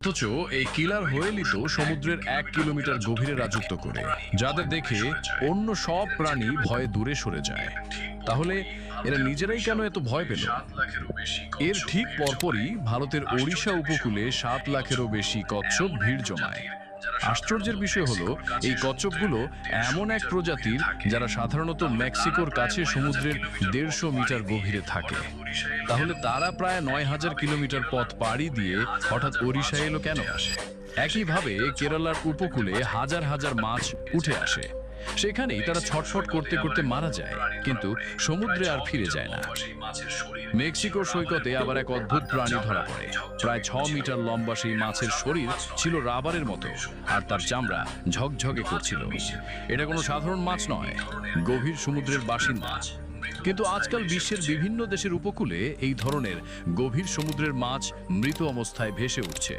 অথচ এই কিলার হোয়েলই তো সমুদ্রের 1 কিলোমিটার গভীরে রাজত্ব করে, যাদের দেখে অন্য সব প্রাণী ভয়ে দূরে সরে যায়। তাহলে এরা নিজেরাই কেন এত ভয় পেল? এর ঠিক পরপরই ভারতের ওড়িশা উপকূলে 7 লাখেরও বেশি কচ্ছপ ভিড় জমায়। আশ্চর্যের বিষয় হলো, এই কচ্ছপগুলো এমন এক প্রজাতির যারা সাধারণত মেক্সিকোর কাছে সমুদ্রের 150 মিটার গভীরে থাকে। তাহলে তারা প্রায় 9000 কিলোমিটার পথ পাড়ি দিয়ে হঠাৎ ওড়িশা এলো কেন? একইভাবে কেরালার উপকূলে হাজার হাজার মাছ উঠে আসে, সেখানেই তারা ছটফট করতে করতে মারা যায়, কিন্তু সমুদ্রে আর ফিরে যায় না। মেক্সিকোর সৈকতে আবার এক অদ্ভুত প্রাণী ধরা পড়ে। প্রায় 6 মিটার লম্বা সেই মাছের শরীর ছিল রাবারের মতো, আর তার চামড়া ঝকঝকে করছিল। এটা কোনো সাধারণ মাছ নয়, গভীর সমুদ্রের বাসিন্দা। কিন্তু আজকাল বিশ্বের বিভিন্ন দেশের উপকূলে এই ধরনের গভীর সমুদ্রের মাছ মৃত অবস্থায় ভেসে উঠছে।